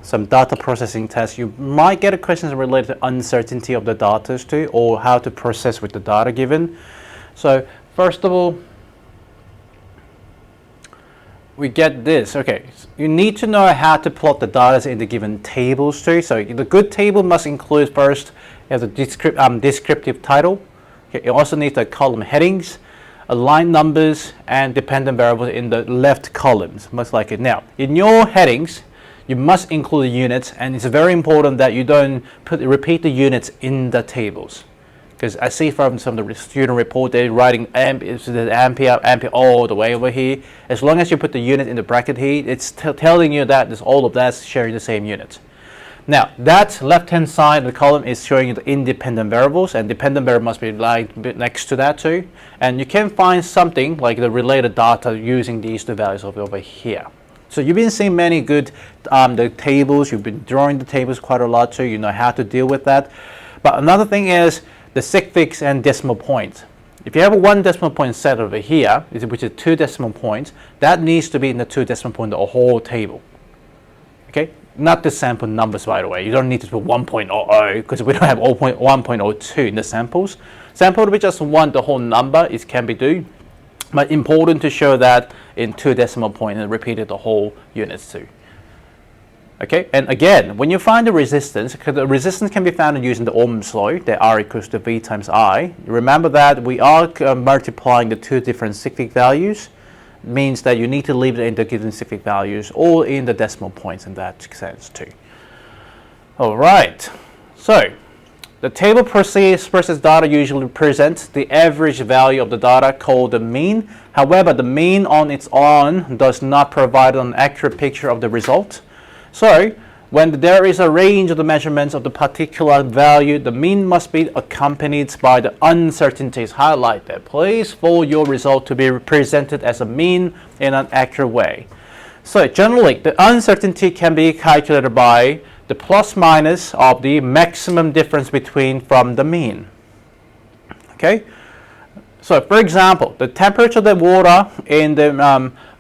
Some data processing tests. You might get a question related to uncertainty of the data too, or how to process with the data given. So first of all, we get this. Okay, so you need to know how to plot the data in the given tables too. So the good table must include first as a descriptive title. Okay, it also needs the column headings, line numbers, and dependent variables in the left columns, most likely. Now, in your headings, you must include the units, and it's very important that you don't repeat the units in the tables. Because I see from some of the student report, they're writing ampere all the way over here. As long as you put the unit in the bracket here, it's telling you that all of that's sharing the same unit. Now, that left-hand side of the column is showing you the independent variables, and dependent variable must be like next to that too. And you can find something like the related data using these two values over here. So you've been seeing many good the tables. You've been drawing the tables quite a lot too. You know how to deal with that. But another thing is the sig figs and decimal points. If you have a 1 decimal point set over here, which is 2 decimal points, that needs to be in the 2 decimal point of the whole table. Okay. Not the sample numbers, by the way. You don't need to put 1.00 because we don't have 1.02 in the samples. Sample will be just 1, the whole number, it can be do. But important to show that in 2 decimal point and repeated the whole units too. Okay, and again, when you find the resistance, because the resistance can be found using the Ohm's law, that R equals to V times I. Remember that we are multiplying the 2 different sig fig values. Means that you need to leave it in the given sig fig values or in the decimal points in that sense too. All right, so the table process data usually presents the average value of the data called the mean. However, the mean on its own does not provide an accurate picture of the result. So when there is a range of the measurements of the particular value, the mean must be accompanied by the uncertainties. Highlight that, please, for your result to be represented as a mean in an accurate way. So generally, the uncertainty can be calculated by the plus minus of the maximum difference from the mean. Okay. So, for example, the temperature of the water in the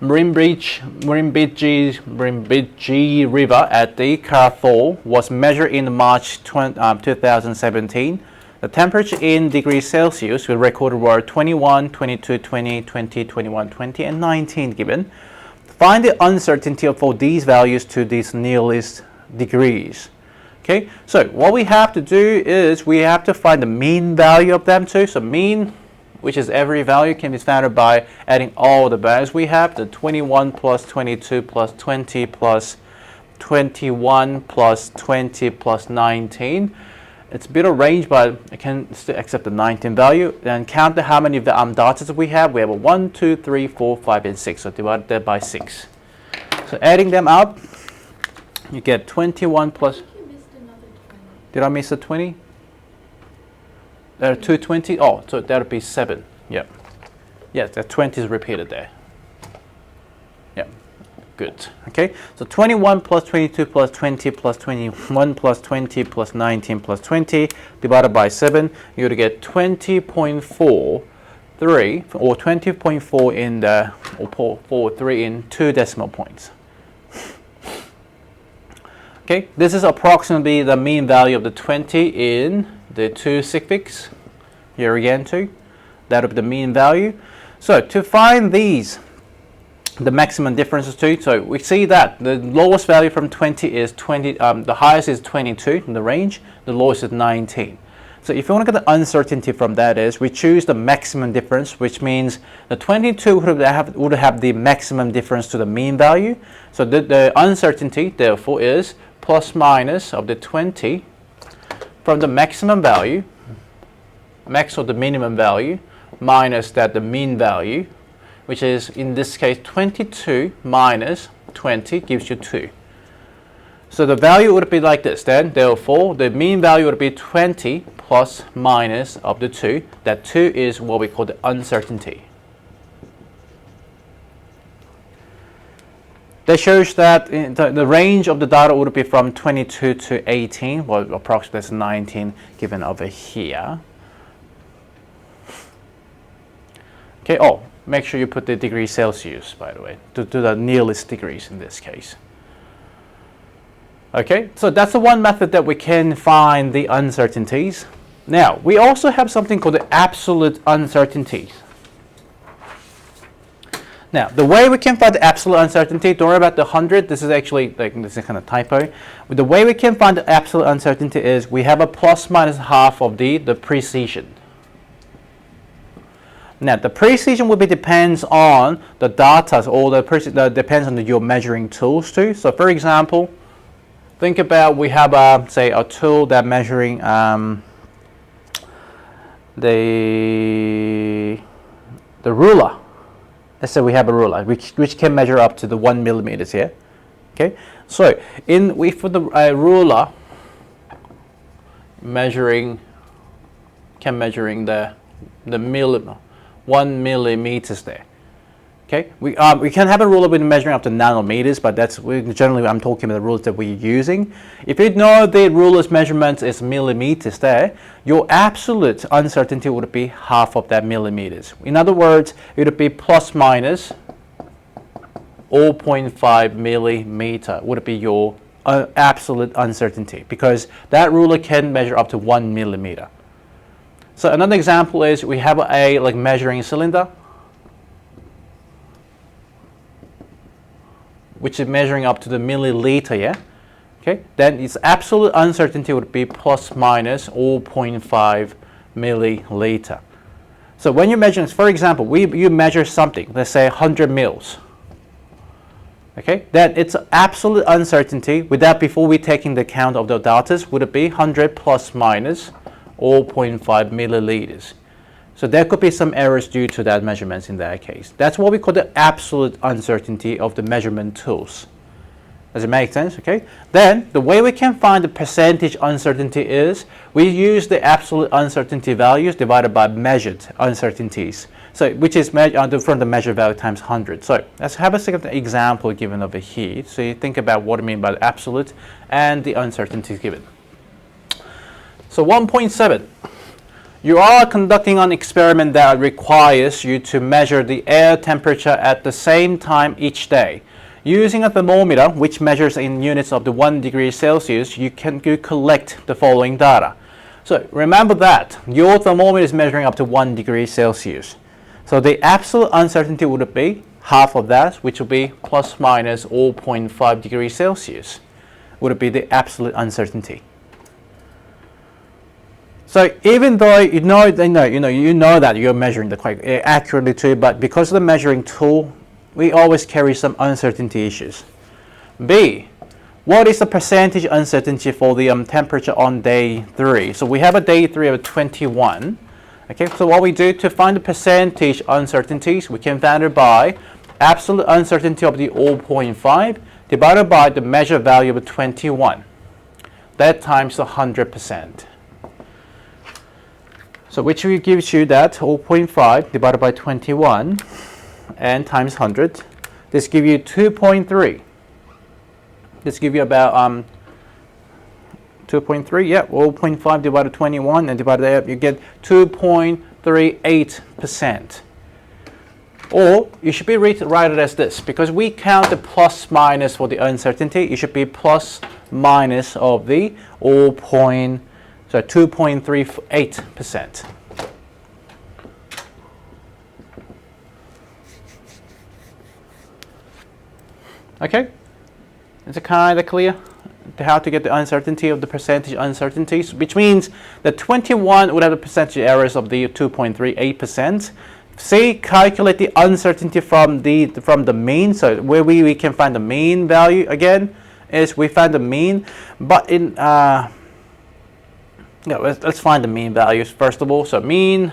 Murrumbidgee River at the Carthol was measured in March 2017. The temperature in degrees Celsius we recorded were 21, 22, 20, 20, 21, 20, and 19 given. Find the uncertainty for these values to these nearest degrees. Okay, so what we have to do is we have to find the mean value of them too. So mean, which is every value, can be found by adding all the values we have, the 21 plus 22 plus 20 plus 21 plus 20 plus 19. It's a bit of range, but I can still accept the 19 value. Then count how many dots we have. We have a 1, 2, 3, 4, 5, and 6. So divide that by 6. So adding them up, you get 21 plus. Did I miss a 20? There are 220. Oh, so that would be 7. Yep. Yeah, the 20 is repeated there. Yeah, good. Okay, so 21 plus 22 plus 20 plus 21 plus 20 plus 19 plus 20 divided by 7, you're going to get 20.43 or 20.4 in the or 43 in 2 decimal points. Okay, this is approximately the mean value of the 20 in the 2 sig figs. Here again too, that would be the mean value. So to find these, the maximum differences too, so we see that the lowest value from 20 is 20, the highest is 22 in the range, the lowest is 19. So if you want to get the uncertainty from that is, we choose the maximum difference, which means the 22 would have the maximum difference to the mean value. So the uncertainty therefore is plus minus of the 20 from the maximum value, max or the minimum value, minus that the mean value, which is in this case 22 minus 20 gives you 2. So the value would be like this then. Therefore, the mean value would be 20 plus minus of the 2. That 2 is what we call the uncertainty. That shows that the range of the data would be from 22 to 18, well, approximately that's 19 given over here. Okay, oh, make sure you put the degree Celsius, by the way, to the nearest degrees in this case. Okay, so that's the one method that we can find the uncertainties. Now, we also have something called the absolute uncertainties. Now, the way we can find the absolute uncertainty, don't worry about the 100. This is actually, this is kind of typo. The way we can find the absolute uncertainty is we have a plus minus half of the precision. Now, the precision will be depends on the data or depends on your measuring tools too. So, for example, think about we have say a tool that measuring the ruler. Let's say we have a ruler which can measure up to the 1 millimeters here. Okay, so for the ruler measuring the 1 millimeters there. Okay, we can have a ruler with measuring up to nanometers, but generally I'm talking about the rulers that we're using. If you know the ruler's measurement is millimeters there, your absolute uncertainty would be half of that millimeters. In other words, it would be plus minus 0.5 millimeter would be your absolute uncertainty, because that ruler can measure up to 1 millimeter. So another example is we have a measuring cylinder, which is measuring up to the milliliter, yeah? Okay, then its absolute uncertainty would be plus minus 0.5 milliliter. So when you measure, for example, you measure something, let's say 100 mils. Okay, then its absolute uncertainty, with that before we take into account of the data, would it be 100 plus minus 0.5 milliliters. So there could be some errors due to that measurements in that case. That's what we call the absolute uncertainty of the measurement tools. Does it make sense? Okay. Then the way we can find the percentage uncertainty is we use the absolute uncertainty values divided by measured uncertainties. So which is from the measured value times 100. So let's have a second example given over here. So you think about what I mean by the absolute and the uncertainty given. So 1.7. You are conducting an experiment that requires you to measure the air temperature at the same time each day. Using a thermometer, which measures in units of the 1 degree Celsius, you collect the following data. So remember that your thermometer is measuring up to 1 degree Celsius. So the absolute uncertainty would be half of that, which would be plus minus 0.5 degrees Celsius, would be the absolute uncertainty. So even though you know that you're measuring the quite accurately too, but because of the measuring tool, we always carry some uncertainty issues. B, what is the percentage uncertainty for the temperature on day 3? So we have a day 3 of 21. Okay, so what we do to find the percentage uncertainties, we can find it by absolute uncertainty of the 0.5 divided by the measured value of 21. That times 100%. So which gives you that 0.5 divided by 21 and times 100. This gives you 2.3. This gives you about 2.3, yeah, 0.5 divided by 21 and divided by, you get 2.38%. Or you should be write it as this, because we count the plus minus for the uncertainty. It should be plus minus of the 2.38%. Okay, is it kind of clear how to get the uncertainty of the percentage uncertainties? Which means that 21 would have the percentage errors of the 2.38%. Say calculate the uncertainty from the mean. So where we can find the mean value again is we find the mean, but in let's find the mean values first of all. So mean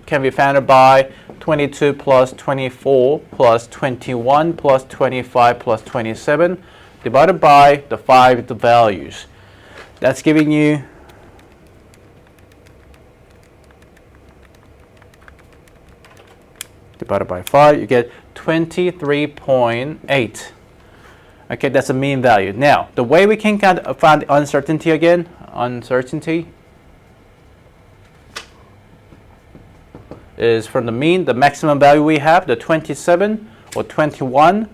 can be found by 22 plus 24 plus 21 plus 25 plus 27 divided by the 5 values. That's giving you divided by 5, you get 23.8. Okay, that's a mean value. Now, the way we can find the uncertainty again, is from the mean, the maximum value we have, the 27 or 21.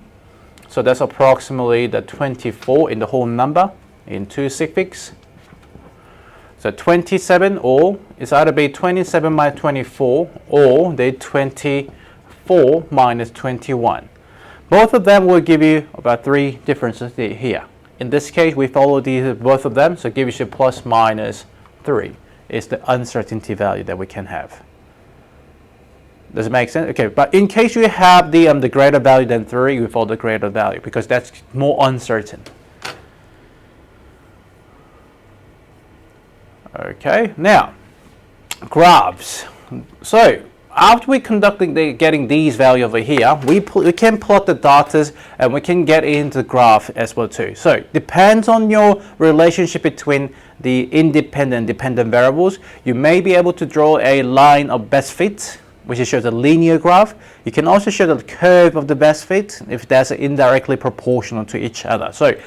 So that's approximately the 24 in the whole number in 2 sigfigs. So 27, or it's either be 27 minus 24 or the 24 minus 21. Both of them will give you about 3 differences here. In this case, we follow both of them, so it gives you plus minus 3 is the uncertainty value that we can have. Does it make sense? Okay, but in case you have the greater value than 3, you follow the greater value because that's more uncertain. Okay, now graphs. So after we conducting getting these value over here, we can plot the data and we can get into the graph as well too. So depends on your relationship between the independent and dependent variables. You may be able to draw a line of best fit, which shows a linear graph. You can also show the curve of the best fit if that's indirectly proportional to each other. So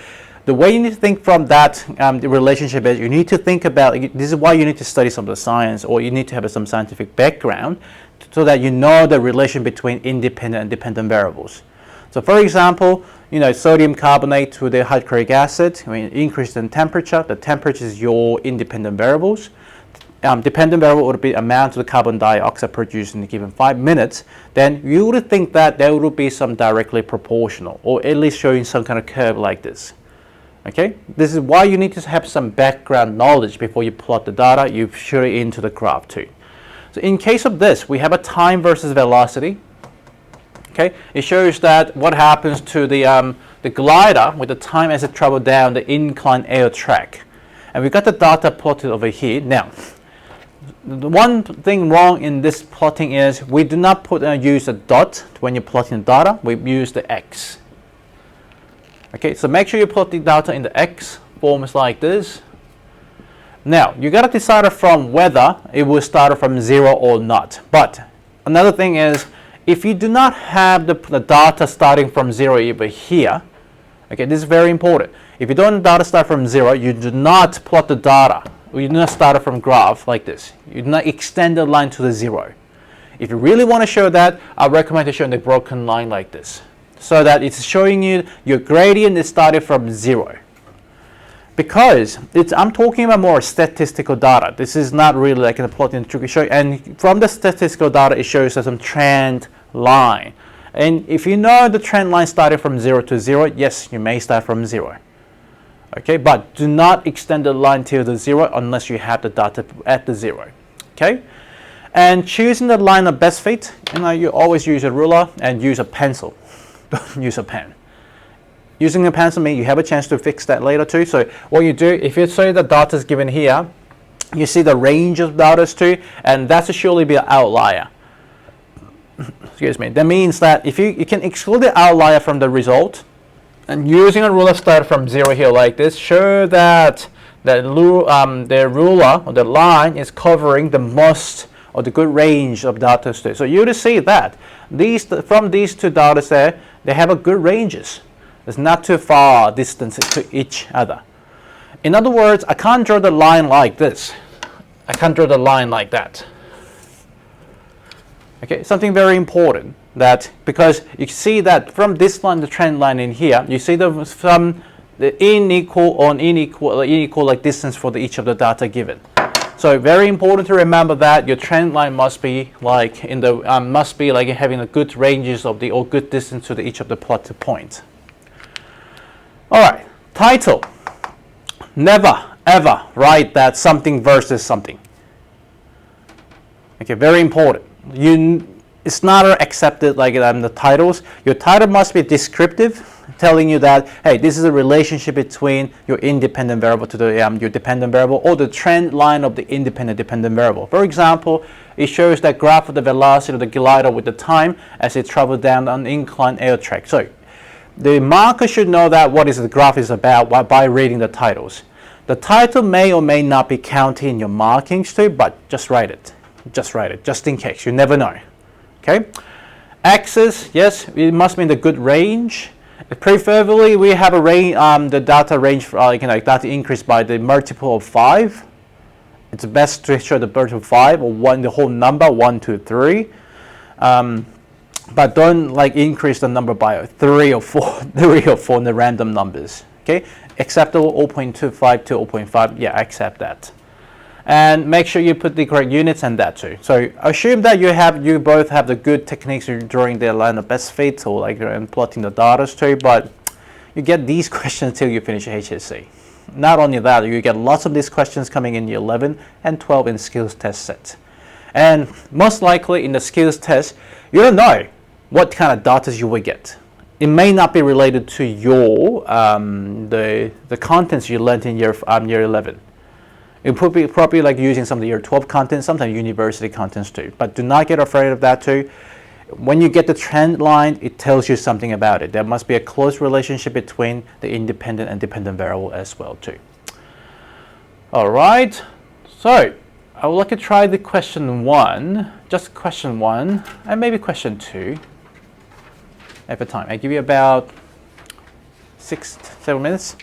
the way you need to think from that the relationship is you need to think about, this is why you need to study some of the science, or you need to have some scientific background so that you know the relation between independent and dependent variables. So for example, sodium carbonate to the hydrochloric acid, when increase in temperature, the temperature is your independent variables. Dependent variable would be amount of the carbon dioxide produced in a given 5 minutes. Then you would think that there would be some directly proportional, or at least showing some kind of curve like this. Okay, this is why you need to have some background knowledge before you plot the data. You shoot it into the graph too. So in case of this, we have a time versus velocity. Okay, it shows that what happens to the glider with the time as it travels down the inclined air track. And we've got the data plotted over here. Now, the one thing wrong in this plotting is we do not use a dot when you're plotting the data. We use the X. Okay, so make sure you plot the data in the X forms like this. Now, you got to decide from whether it will start from 0 or not. But another thing is, if you do not have the data starting from 0 over here, okay, this is very important. If you don't data start from 0, you do not plot the data. You do not start from graph like this. You do not extend the line to the 0. If you really want to show that, I recommend to show the broken line like this, so that it's showing you your gradient is started from 0. Because I'm talking about more statistical data. This is not really like a plotting trick. And from the statistical data, it shows some trend line. And if you know the trend line started from 0 to 0, yes, you may start from 0. Okay, but do not extend the line till the 0 unless you have the data at the 0. Okay, and choosing the line of best fit, you always use a ruler and use a pencil. Don't use a pen. Using a pencil means you have a chance to fix that later too. So what you do, if you say the data is given here, you see the range of data too, and that's a surely be an outlier. Excuse me. That means that if you can exclude the outlier from the result, and using a ruler start from 0 here like this, show that the ruler or the line is covering the most or the good range of data too. So you to see that from these two data there, they have a good ranges. It's not too far distance to each other. In other words, I can't draw the line like this. I can't draw the line like that. Okay, something very important, that because you see that from this line, the trend line in here, you see the unequal like distance for each of the data given. So very important to remember that your trend line must be like having a good ranges of or good distance to each of the plotted points. All right, title. Never ever write that something versus something. Okay, very important. It's not accepted like the titles. Your title must be descriptive, telling you that, hey, this is a relationship between your independent variable to the your dependent variable, or the trend line of the independent dependent variable. For example, it shows that graph of the velocity of the glider with the time as it travels down an inclined air track. So the marker should know that what is the graph is about by reading the titles. The title may or may not be counted in your markings too, but just write it. Just write it, just in case. You never know. Okay. Axis, yes, it must be in the good range. Preferably, we have a range, the data range for data increase by the multiple of 5. It's best to show the multiple of 5 or the whole number 1, 2, 3. But don't increase the number by 3 or 4 in the random numbers. Okay, acceptable 0.25 to 0.5. Yeah, I accept that. And make sure you put the correct units and that too. So assume that you both have the good techniques during the line of best fit or plotting the data too, but you get these questions till you finish HSC. Not only that, you get lots of these questions coming in year 11 and 12 in skills test set. And most likely in the skills test, you don't know what kind of data you will get. It may not be related to your the contents you learned in year 11. It would be probably like using some of the year 12 content, sometimes university contents too. But do not get afraid of that too. When you get the trend line, it tells you something about it. There must be a close relationship between the independent and dependent variable as well too. All right, so I would like to try the question 1, just question 1, and maybe question 2 at a time. I give you about 6-7 minutes.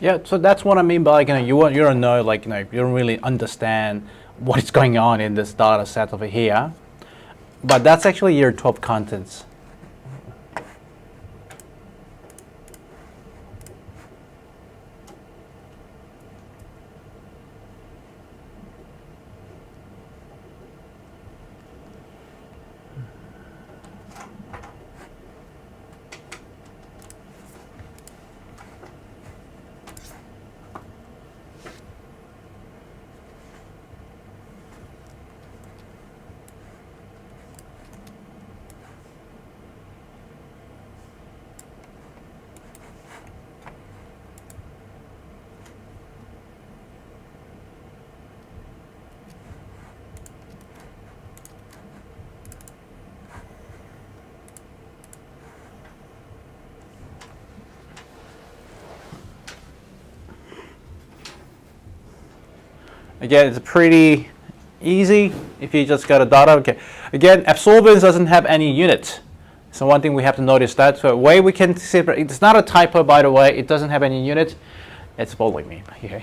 Yeah, so that's what I mean by, like, you don't know, like, you don't really understand what is going on in this data set over here. But that's actually year 12 contents. Again, it's pretty easy if you just got a data. Okay. Again, absorbance doesn't have any units. So one thing we have to notice that. So a way we can separate, it's not a typo, by the way, it doesn't have any unit. It's following me. Okay.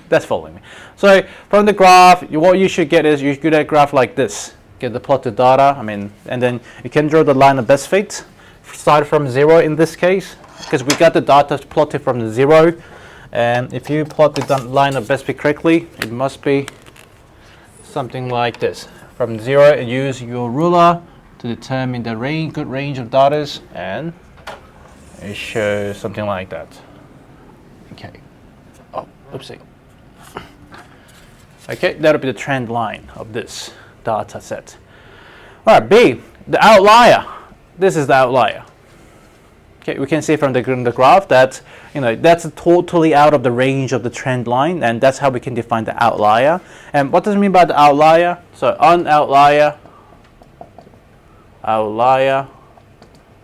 That's following me. So from the graph, what you should get is you get a graph like this. Get the plotted data, and then you can draw the line of best fit. Start from 0 in this case, because we got the data plotted from the 0. And if you plot the line of best fit correctly, it must be something like this. From 0, use your ruler to determine the good range of data, and it shows something like that. Okay. Oh, oopsie. Okay, that'll be the trend line of this data set. All right, B, the outlier. This is the outlier. Okay, we can see from the graph that that's totally out of the range of the trend line, and that's how we can define the outlier. And what does it mean by the outlier? So an outlier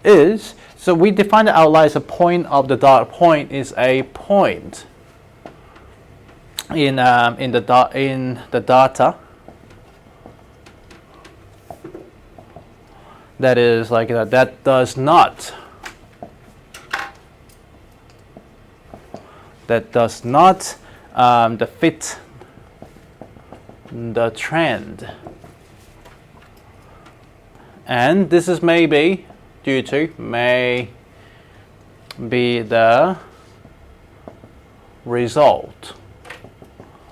is, so we define the outlier as a point of the data. Point is a point in the data that is like that does not fit the trend, and this is may be the result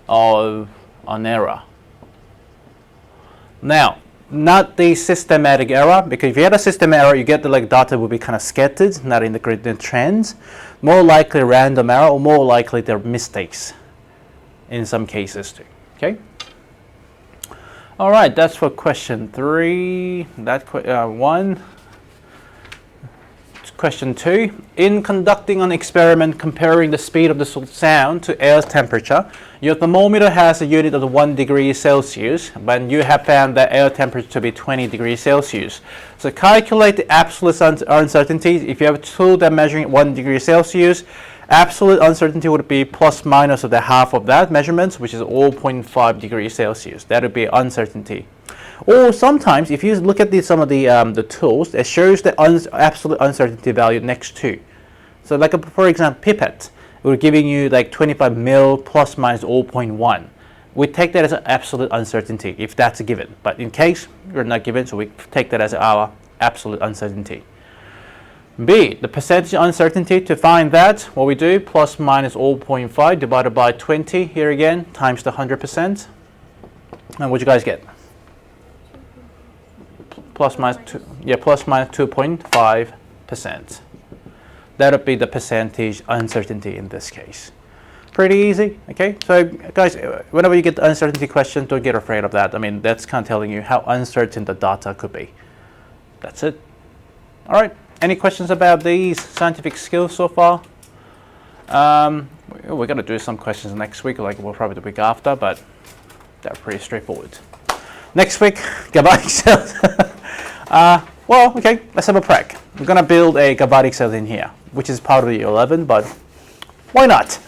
of an error. Now, not the systematic error, because if you had a system error, you get the data will be kind of scattered, not in the gradient trends. More likely random error, or more likely there are mistakes in some cases too. Okay. All right, that's for question 3. That one. Question 2. In conducting an experiment comparing the speed of the sound to air temperature, your thermometer has a unit of 1 degree Celsius, but you have found that air temperature to be 20 degrees Celsius. So calculate the absolute uncertainty. If you have a tool that measuring 1 degree Celsius, absolute uncertainty would be plus minus of the half of that measurement, which is 0.5 degrees Celsius. That would be uncertainty. Or sometimes, if you look at some of the tools, it shows the absolute uncertainty value next to. So, for example, pipette, we're giving you 25 mil plus minus 0.1. We take that as an absolute uncertainty if that's a given. But in case you're not given, so we take that as our absolute uncertainty. B, the percentage uncertainty. To find that, what we do, plus minus 0.5 divided by 20 here again times the 100%. And what you guys get? Plus minus 2.5%. That would be the percentage uncertainty in this case. Pretty easy, okay? So guys, whenever you get the uncertainty question, don't get afraid of that. I mean, that's kind of telling you how uncertain the data could be. That's it. All right, any questions about these scientific skills so far? We're going to do some questions next week, probably the week after, but they're pretty straightforward. Next week, galvanic cells. Well, okay, let's have a prac. We're going to build a galvanic cell in here, which is part of the 11, but why not?